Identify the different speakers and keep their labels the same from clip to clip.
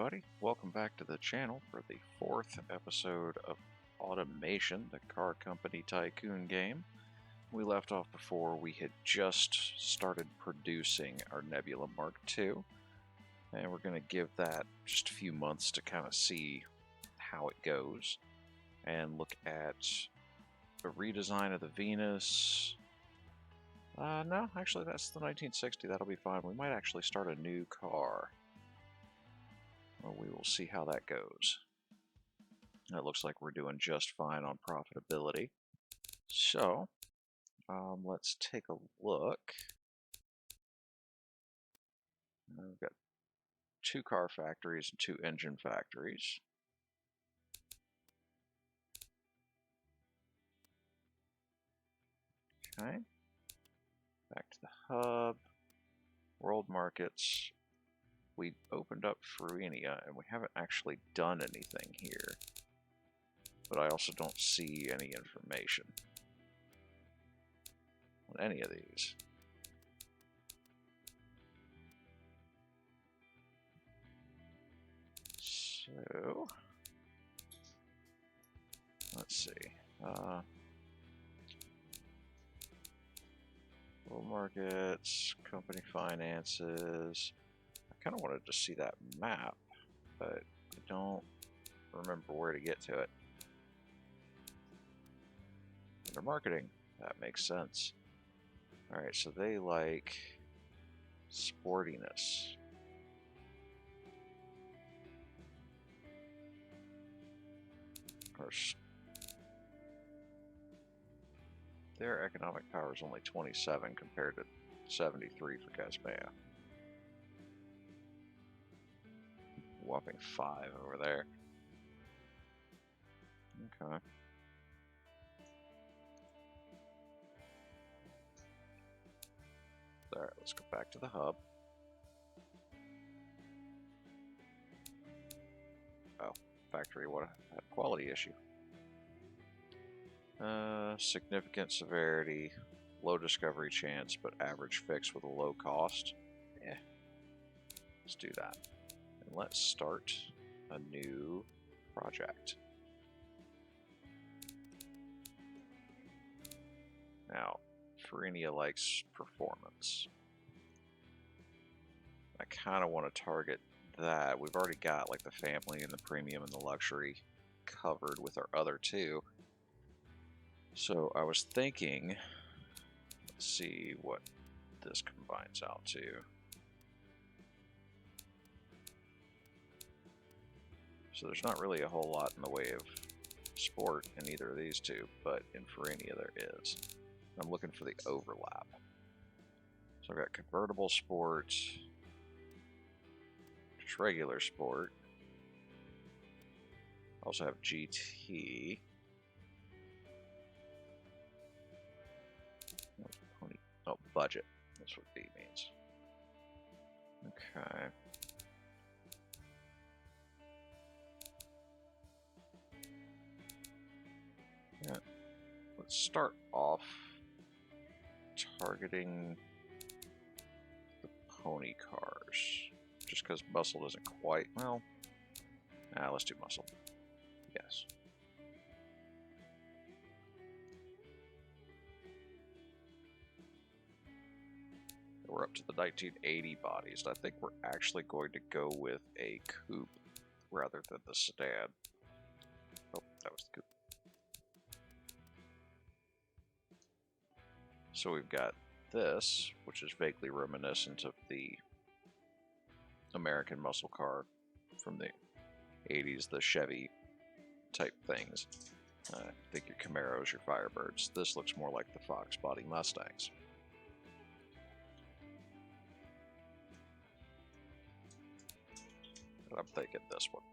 Speaker 1: everybody, welcome back to the channel for the 4th episode of Automation, the car company Tycoon game. We left off before we had just started producing our Nebula Mark II, and we're going to give that just a few months to kind of see how it goes, and look at a redesign of the Venus. No, actually that's the 1960, that'll be fine. We might actually start a new car. Well, we will see how that goes. It looks like we're doing just fine on profitability. So, let's take a look. We've got 2 car factories and 2 engine factories. Okay. Back to the hub. World markets. We opened up Fruenia, and we haven't actually done anything here. But I also don't see any information on any of these. So, let's see. World markets, company finances. I kind of wanted to see that map, but I don't remember where to get to it. Under marketing, that makes sense. Alright, so they like sportiness. Of course, their economic power is only 27 compared to 73 for Chimera. Whopping 5 over there. Okay. Alright, let's go back to the hub. Oh, factory, what a quality issue. Significant severity, low discovery chance, but average fix with a low cost. Yeah, let's do that. And let's start a new project. Now, Fruenia likes performance. I kind of want to target that. We've already got like the family and the premium and the luxury covered with our other 2. So I was thinking, let's see what this combines out to. So there's not really a whole lot in the way of sport in either of these 2, but in Fruenia there is. I'm looking for the overlap. So I've got convertible sport, just regular sport. I also have GT. Oh, budget. That's what B means. Okay. Yeah. Let's start off targeting the pony cars. Just because muscle doesn't quite, well, let's do muscle. Yes. We're up to the 1980 bodies. I think we're actually going to go with a coupe rather than the sedan. Oh, that was the coupe. So we've got this, which is vaguely reminiscent of the American muscle car from the 80s, the Chevy type things. I think your Camaros, your Firebirds. This looks more like the Fox body Mustangs. And I'm thinking this one.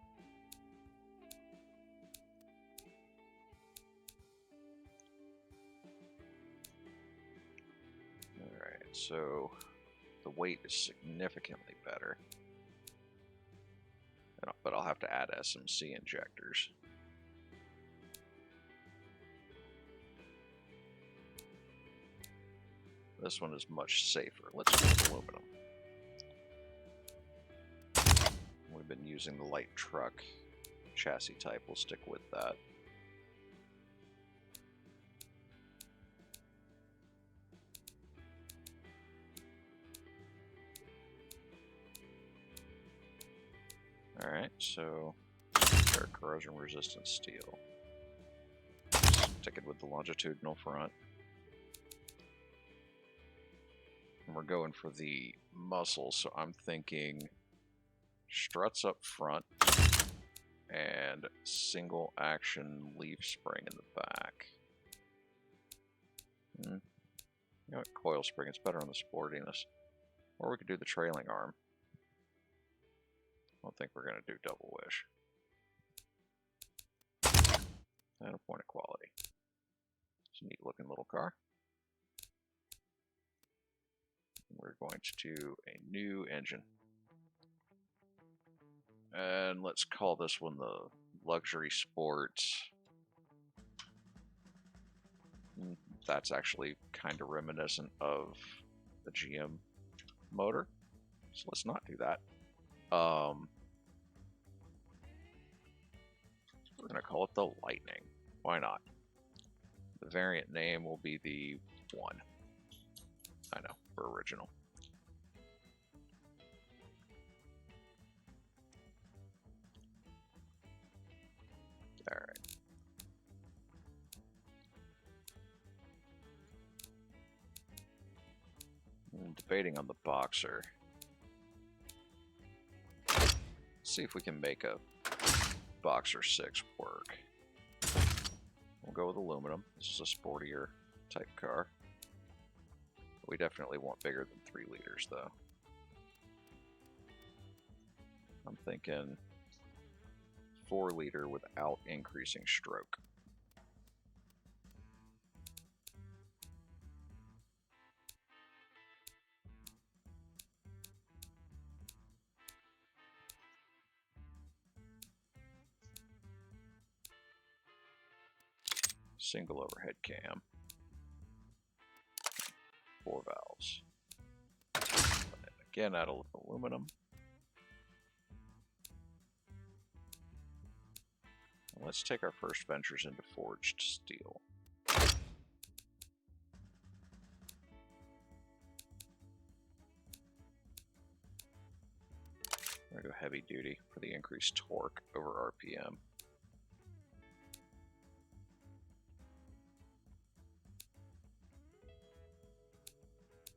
Speaker 1: Alright, so the weight is significantly better. But I'll have to add SMC injectors. This one is much safer. Let's use aluminum. We I've been using the light truck chassis type. We'll stick with that. Alright, so our corrosion resistant steel. Stick it with the longitudinal front. And we're going for the muscle, so I'm thinking struts up front and single action leaf spring in the back. You know what, coil spring, it's better on the sportiness. Or we could do the trailing arm. I don't think we're going to do double wish. And a point of quality. It's a neat looking little car. We're going to do a new engine. And let's call this one the Luxury Sport. That's actually kind of reminiscent of the GM motor. So let's not do that. We're going to call it the Lightning. Why not? The variant name will be the 1. I know, we're original. Alright. I'm debating on the Boxer. Let's see if we can make a Boxer 6 work. We'll go with aluminum. This is a sportier type car. We definitely want bigger than 3 liters though. I'm thinking 4 liter without increasing stroke. Single overhead cam. 4 valves. And again, out of aluminum. And let's take our first ventures into forged steel. I'm going to go heavy duty for the increased torque over RPM.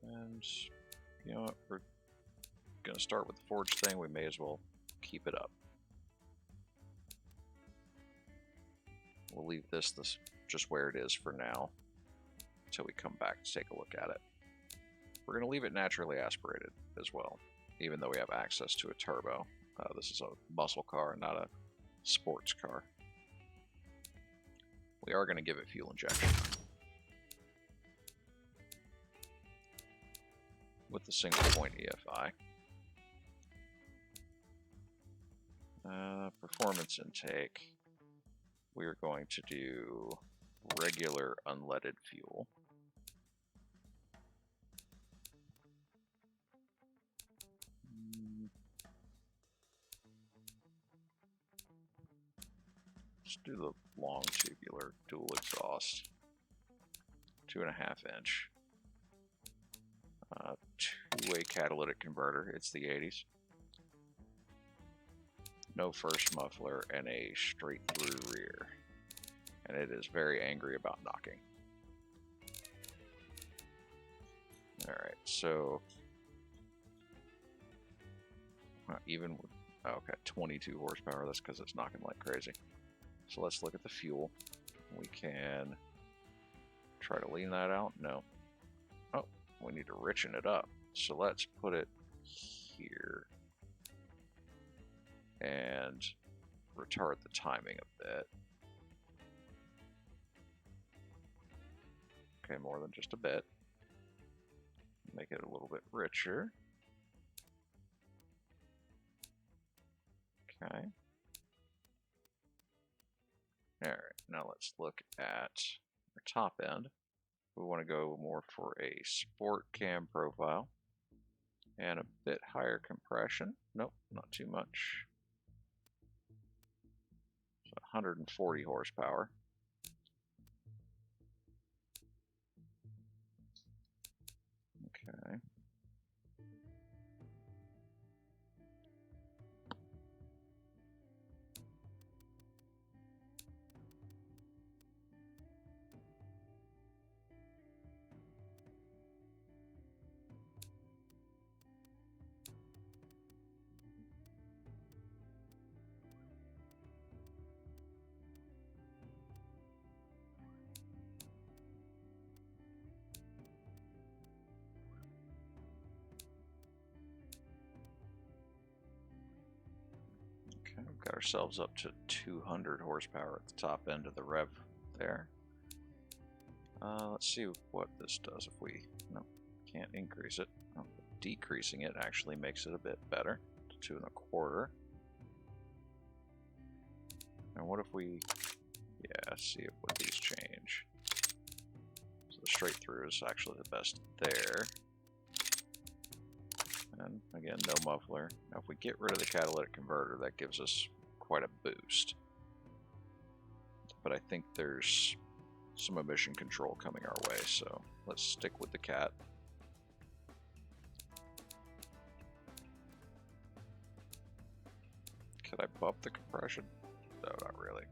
Speaker 1: And, you know what, we're going to start with the forged thing, we may as well keep it up. We'll leave this just where it is for now, until we come back to take a look at it. We're going to leave it naturally aspirated as well, even though we have access to a turbo. This is a muscle car, not a sports car. We are going to give it fuel injection. With the single point EFI. Performance intake. We are going to do regular unleaded fuel. Let's do the long tubular dual exhaust. 2.5 inch. Two-way catalytic converter. It's the 80s. No first muffler and a straight through rear. And it is very angry about knocking. Alright, so even with, okay, 22 horsepower, that's because it's knocking like crazy. So let's look at the fuel. We can try to lean that out. No. Oh, we need to richen it up. So let's put it here and retard the timing a bit. Okay, more than just a bit. Make it a little bit richer. Okay. Alright, now let's look at our top end. We want to go more for a sport cam profile and a bit higher compression. Nope, not too much. 140 horsepower. Okay. Okay, we've got ourselves up to 200 horsepower at the top end of the rev there. Let's see what this does if we, no, can't increase it. Oh, decreasing it actually makes it a bit better, to 2.25. And what if we, yeah, see what these change. So the straight through is actually the best there. And again, no muffler. Now if we get rid of the catalytic converter, that gives us quite a boost. But I think there's some emission control coming our way, so let's stick with the cat. Could I bump the compression? No, not really.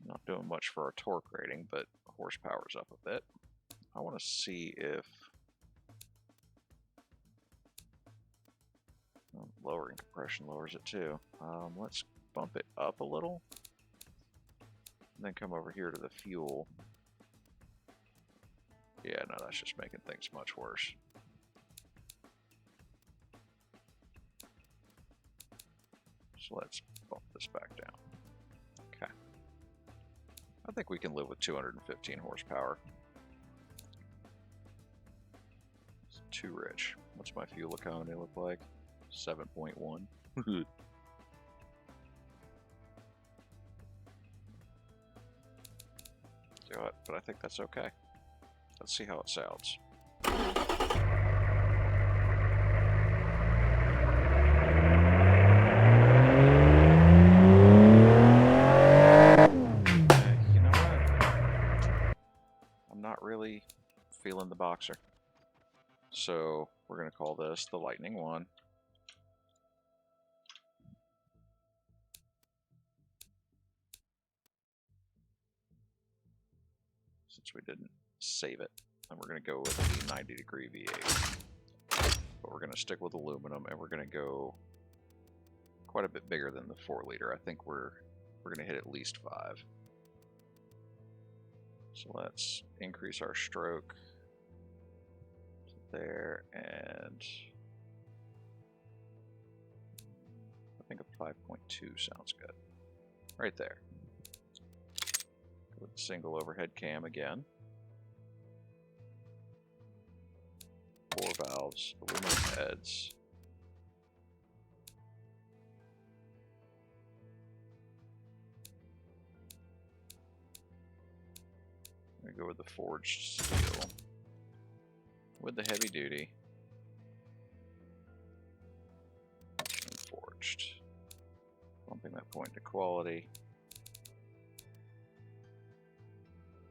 Speaker 1: Not doing much for our torque rating, but horsepower's up a bit. I want to see if lowering compression lowers it too. Let's bump it up a little, and then come over here to the fuel. Yeah, no, that's just making things much worse. So let's bump this back down. Okay. I think we can live with 215 horsepower. It's too rich. What's my fuel economy look like? 7.1. Do it, but I think that's okay. Let's see how it sounds. You know what? I'm not really feeling the boxer. So we're going to call this the Lightning 1. Since we didn't save it. And we're going to go with the 90-degree V8. But we're going to stick with aluminum, and we're going to go quite a bit bigger than the 4-liter. I think we're going to hit at least 5. So let's increase our stroke to there, and I think a 5.2 sounds good. Right there. Go with the single overhead cam again. 4 valves, aluminum heads. I'm going to go with the forged steel. With the heavy duty. And forged. Bumping that point to quality.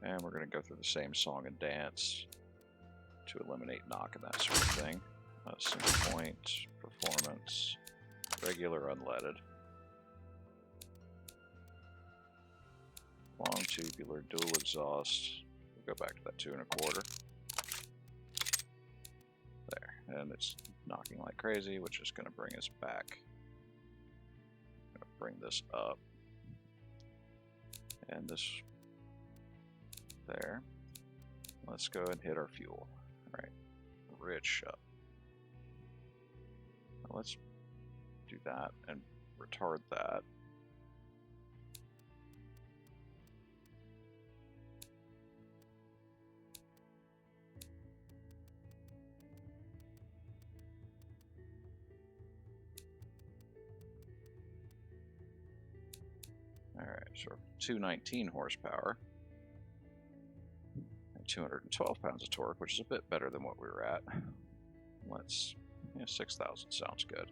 Speaker 1: And we're going to go through the same song and dance to eliminate knock and that sort of thing. Single point, performance, regular unleaded. Long tubular, dual exhaust. We'll go back to that 2.25. There, and it's knocking like crazy, which is going to bring us back. I'm going to bring this up. And this there. Let's go and hit our fuel. Alright, rich up. Now let's do that and retard that. Alright, so 219 horsepower. 212 pounds of torque, which is a bit better than what we were at. Yeah, 6,000 sounds good.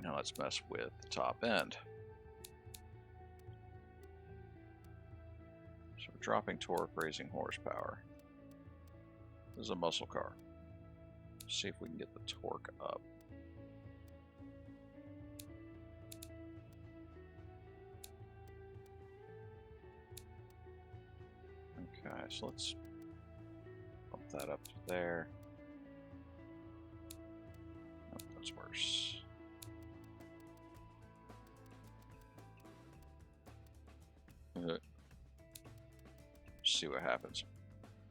Speaker 1: Now let's mess with the top end. So we're dropping torque, raising horsepower. This is a muscle car. Let's see if we can get the torque up. Okay, so let's bump that up to there. Oh, that's worse. See what happens.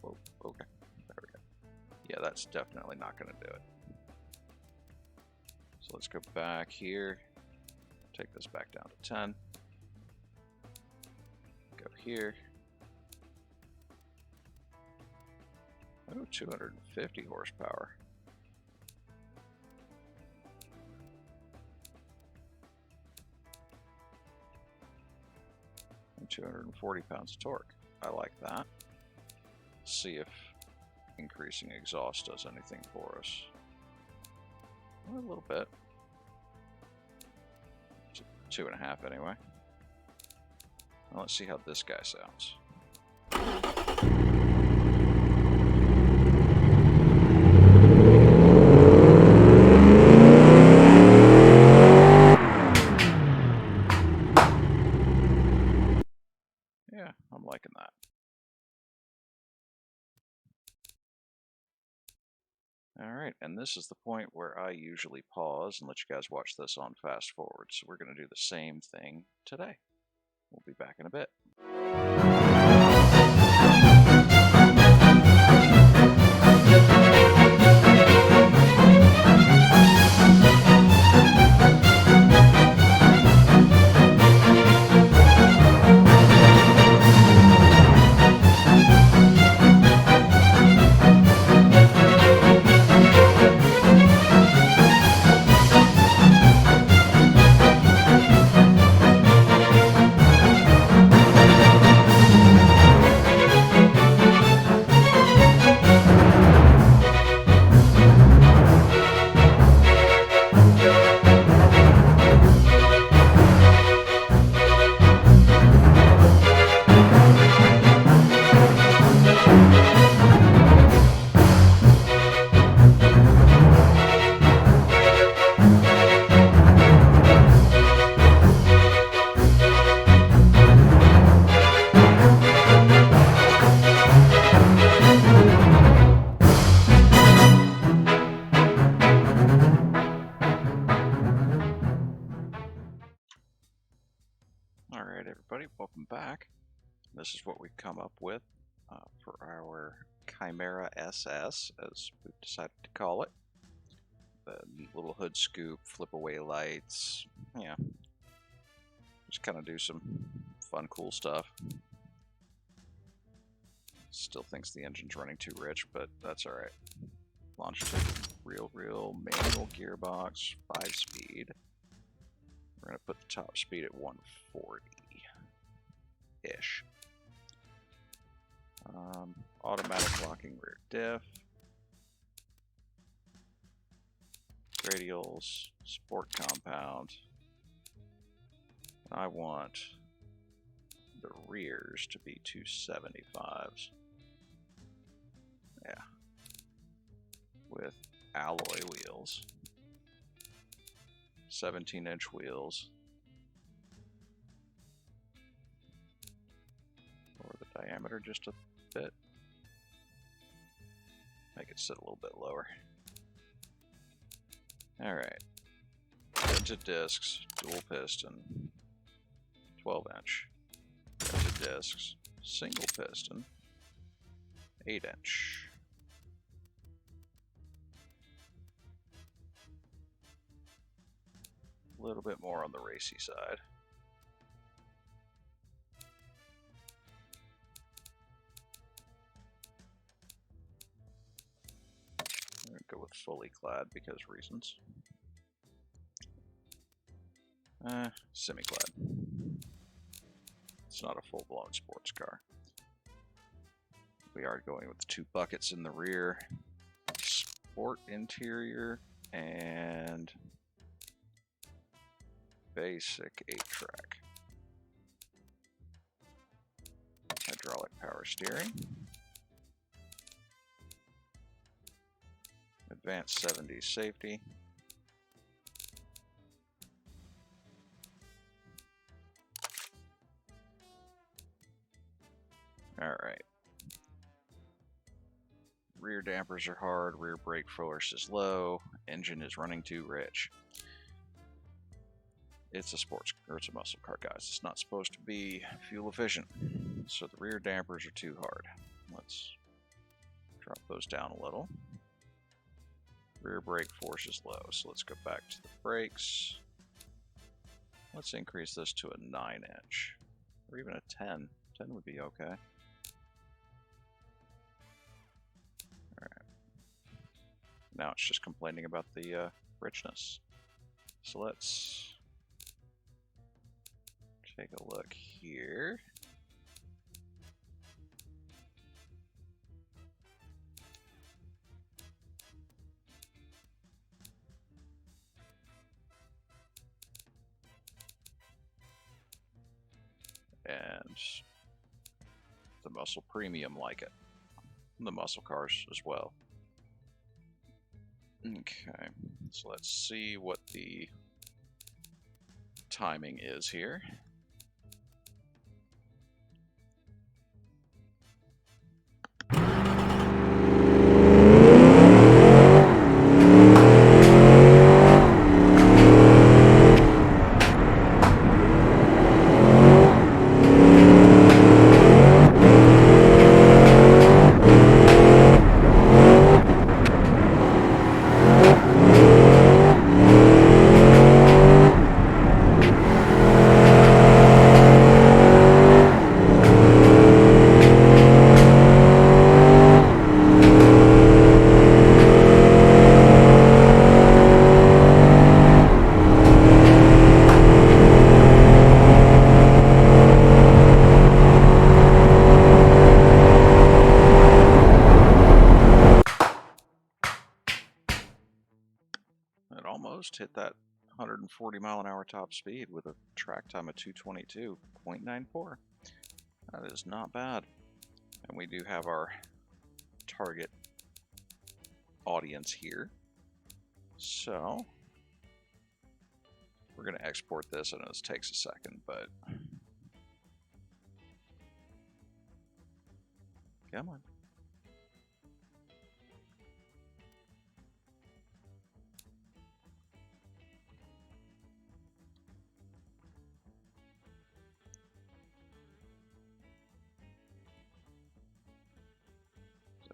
Speaker 1: Whoa, okay, there we go. Yeah, that's definitely not going to do it. So let's go back here. Take this back down to 10. Go here. Oh, 250 horsepower. And 240 pounds of torque. I like that. Let's see if increasing exhaust does anything for us. Well, a little bit. 2.5 anyway. Well, let's see how this guy sounds. Yeah, I'm liking that. Alright, and this is the point where I usually pause and let you guys watch this on fast forward. So we're going to do the same thing today. We'll be back in a bit. Alright everybody, welcome back. This is what we've come up with for our Chimera SS, as we've decided to call it. The neat little hood scoop, flip away lights, yeah. Just kind of do some fun, cool stuff. Still thinks the engine's running too rich, but that's alright. Longitude, real manual gearbox, 5-speed. We're going to put the top speed at 140-ish. Automatic locking rear diff. Radials, sport compound. I want the rears to be 275s. Yeah. With alloy wheels. 17-inch wheels. Lower the diameter just a bit. Make it sit a little bit lower. Alright. Vented discs, dual piston, 12-inch. Vented discs, single piston, 8-inch. A little bit more on the racy side. I'm going to go with fully clad because reasons. Semi-clad. It's not a full-blown sports car. We are going with 2 buckets in the rear, sport interior, and basic 8-track. Hydraulic power steering. Advanced 70s safety. Alright. Rear dampers are hard, rear brake force is low, engine is running too rich. It's a sports, or it's a muscle car, guys. It's not supposed to be fuel efficient. So the rear dampers are too hard. Let's drop those down a little. Rear brake force is low, so let's go back to the brakes. Let's increase this to a 9-inch, or even a 10. 10 would be okay. Alright. Now it's just complaining about the richness. So let's take a look here. And the muscle premium like it. And the muscle cars as well. Okay, so let's see what the timing is here. It almost hit that 140-mile-an-hour top speed with a track time of 222.94. That is not bad. And we do have our target audience here. So we're going to export this. I know this takes a second, but come on.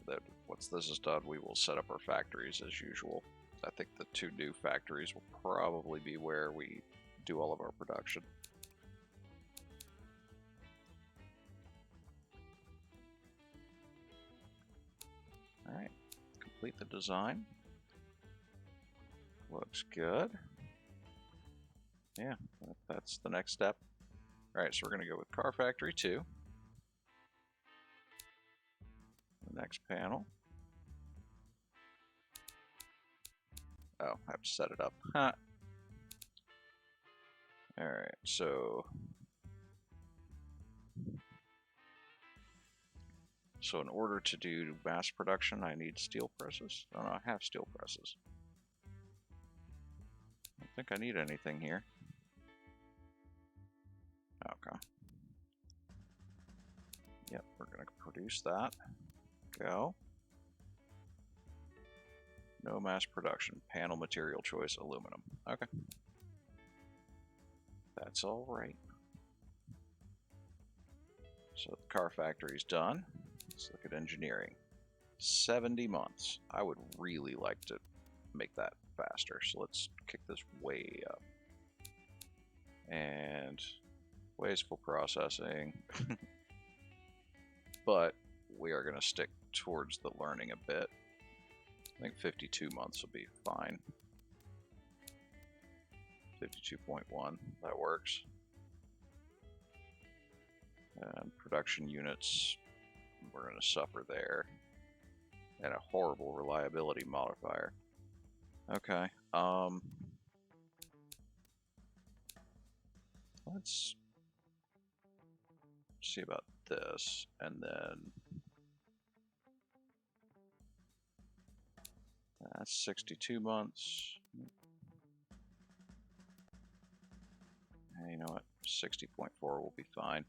Speaker 1: That once this is done, we will set up our factories as usual. I think the 2 new factories will probably be where we do all of our production. Alright, complete the design. Looks good. Yeah, that's the next step. Alright, so we're going to go with Car Factory 2. The next panel. Oh, I have to set it up. Huh. Alright, so in order to do mass production, I need steel presses. Oh, no, I have steel presses. I don't think I need anything here. Okay. Yep, we're going to produce that. Go. No mass production. Panel material choice, aluminum. Okay. That's all right. So the car factory's done. Let's look at engineering. 70 months. I would really like to make that faster. So let's kick this way up. And wasteful processing. But we are going to stick towards the learning a bit. I think 52 months will be fine. 52.1, that works. And production units, We're going to suffer there. And a horrible reliability modifier. Okay. Let's see about this, and then that's 62 months. Hey, you know what? 60.4 will be fine.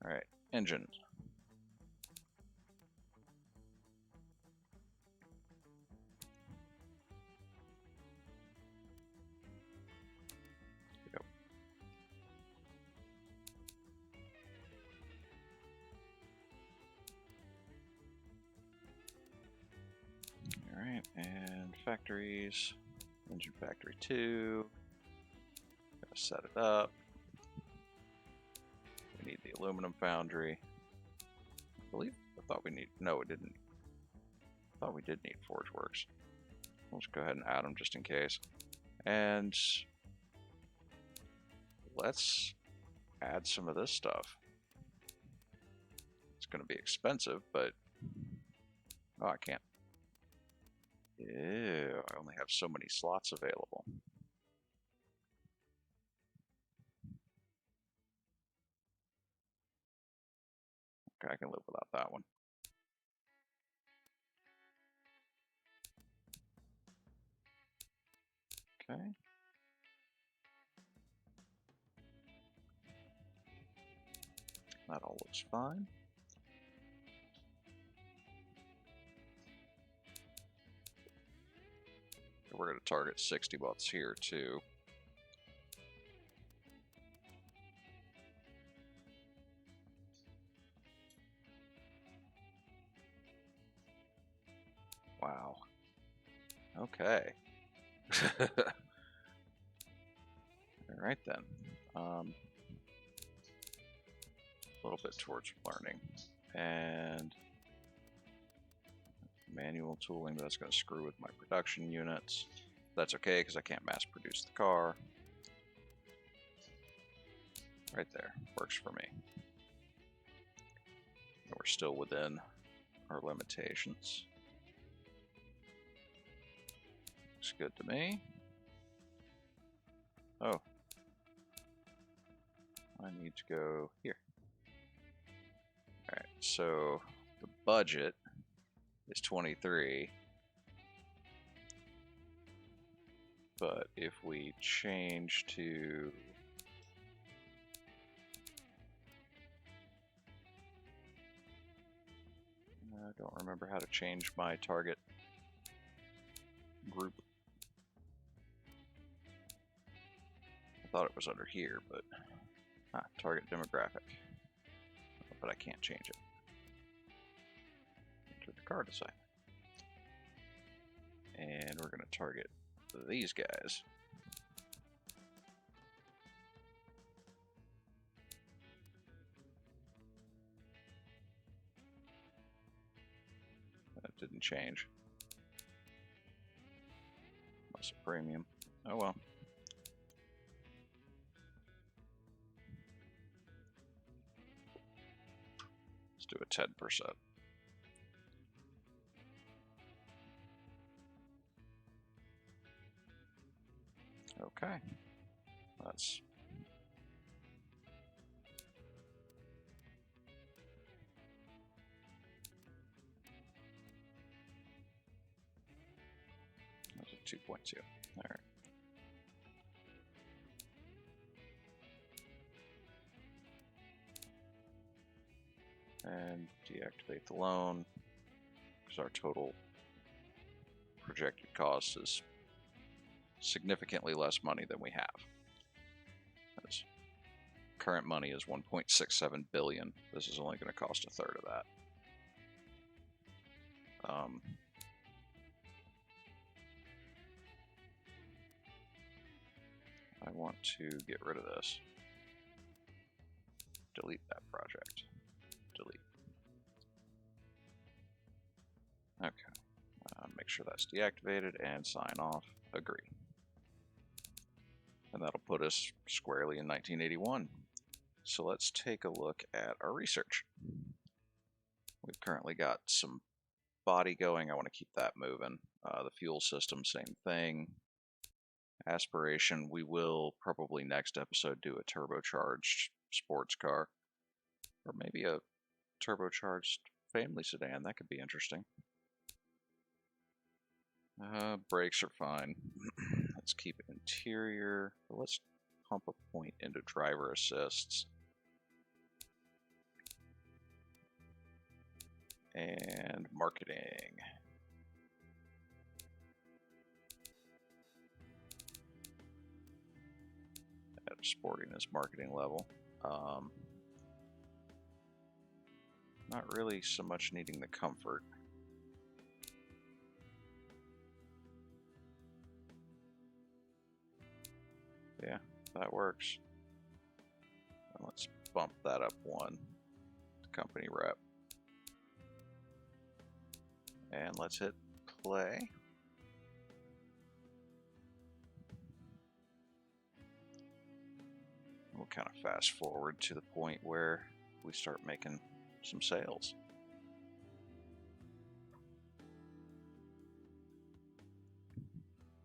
Speaker 1: All right, engine. Go. All right, and factories. Engine factory 2. Gotta set it up. We need the aluminum foundry. I thought we need. No, we didn't. I thought we did need Forge Works. We'll just go ahead and add them just in case. And let's add some of this stuff. It's going to be expensive, but oh, I can't. Ew, I only have so many slots available. Okay, I can live without that one. Okay. That all looks fine. We're going to target 60 watts here too. Wow. Okay. All right then. A little bit towards learning. And manual tooling, that's going to screw with my production units. That's okay because I can't mass produce the car. Right there, works for me. And we're still within our limitations. Looks good to me. Oh, I need to go here. Alright, so the budget is 23. But if we change to I don't remember how to change my target group. I thought it was under here, but target demographic. But I can't change it. Enter the car design. And we're going to target these guys. That didn't change. Plus a premium. Oh well. Let's do a 10%. Okay. That's a 2.2. All right. And deactivate the loan because our total projected cost is significantly less money than we have. As current money is 1.67 billion. This is only going to cost a third of that. I want to get rid of this. Delete that project. Delete. Okay. Make sure that's deactivated and sign off. Agree. And that'll put us squarely in 1981. So let's take a look at our research. We've currently got some body going. I want to keep that moving. The fuel system, same thing. Aspiration, we will probably next episode do a turbocharged sports car. Or maybe a turbocharged family sedan. That could be interesting. Brakes are fine. Let's keep interior. Let's pump a point into driver assists. And marketing. Add sportiness marketing level. Not really so much needing the comfort. Yeah, that works. And let's bump that up one. Company rep. And let's hit play. We'll kind of fast forward to the point where we start making some sales.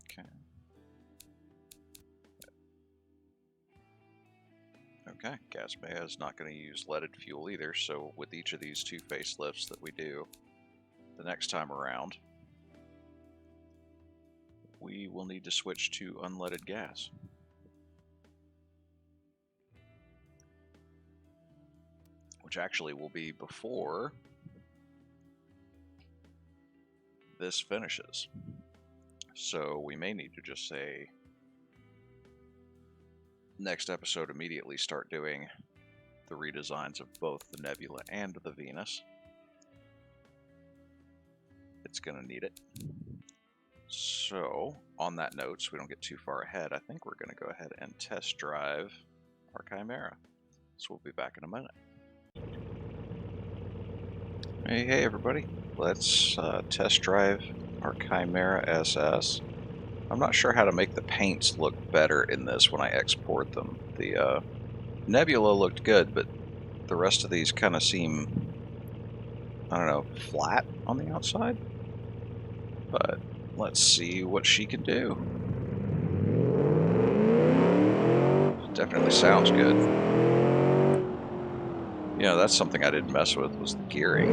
Speaker 1: Okay. Okay, Gasmea is not going to use leaded fuel either, so with each of these two facelifts that we do the next time around, we will need to switch to unleaded gas. Which actually will be before this finishes. So we may need to just say, next episode immediately start doing the redesigns of both the Nebula and the Venus. It's going to need it. So, on that note, so we don't get too far ahead, I think we're going to go ahead and test drive our Chimera. So we'll be back in a minute. Hey everybody, let's test drive our Chimera SS. I'm not sure how to make the paints look better in this when I export them. The Nebula looked good, but the rest of these kind of seem, I don't know, flat on the outside. But let's see what she can do. Definitely sounds good. You know, that's something I didn't mess with, was the gearing.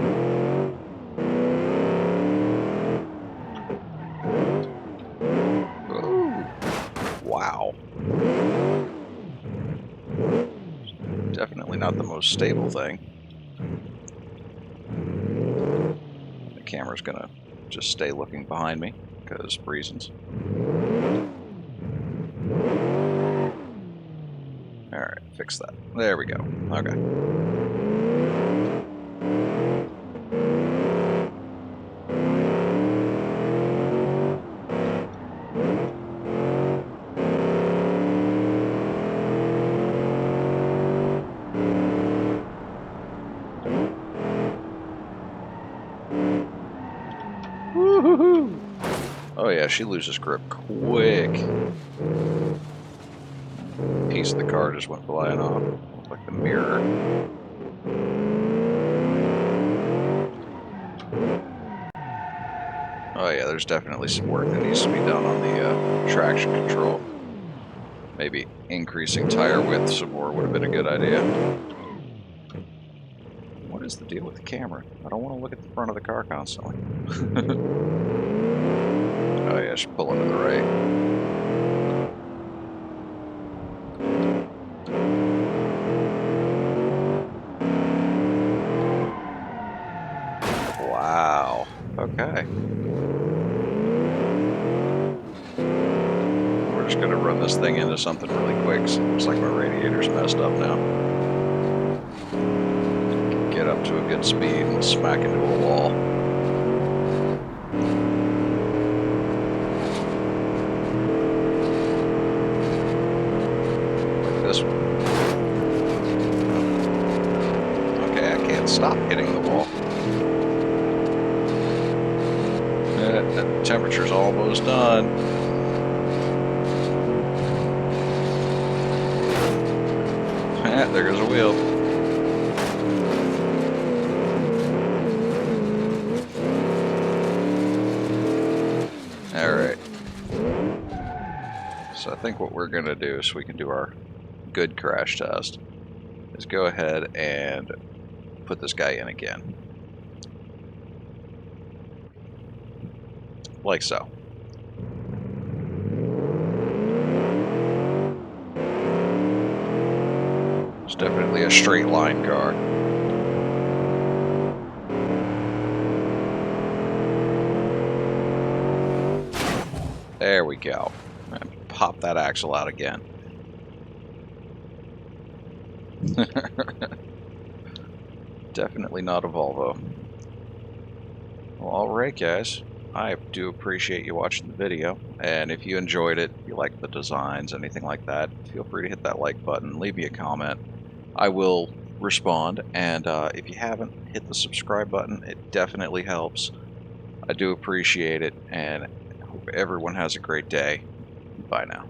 Speaker 1: Ooh. Wow. Definitely not the most stable thing. The camera's gonna just stay looking behind me, because reasons. Alright, fix that. There we go. Okay. Woohoo! Oh yeah, she loses grip quick. Piece of the car just went flying off. Looked like the mirror. Oh yeah, there's definitely some work that needs to be done on the traction control. Maybe increasing tire width some more would have been a good idea. What is the deal with the camera? I don't want to look at the front of the car constantly. Oh yeah, she's pulling to the right. Wow. Okay. We're just going to run this thing into something really quick. So it looks like my radiator's messed up now. Get up to a good speed and we'll smack into a wall. Like this one. Okay, I can't stop hitting the wall. The temperature's almost done. There goes a wheel. So I think what we're going to do, so we can do our good crash test, is go ahead and put this guy in again. Like so. It's definitely a straight line car. There we go. And pop that axle out again. Definitely not a Volvo. Well, alright guys, I do appreciate you watching the video, and if you enjoyed it, if you like the designs, anything like that, feel free to hit that like button, leave me a comment. I will respond, and if you haven't, hit the subscribe button. It definitely helps. I do appreciate it, and I hope everyone has a great day. Bye now.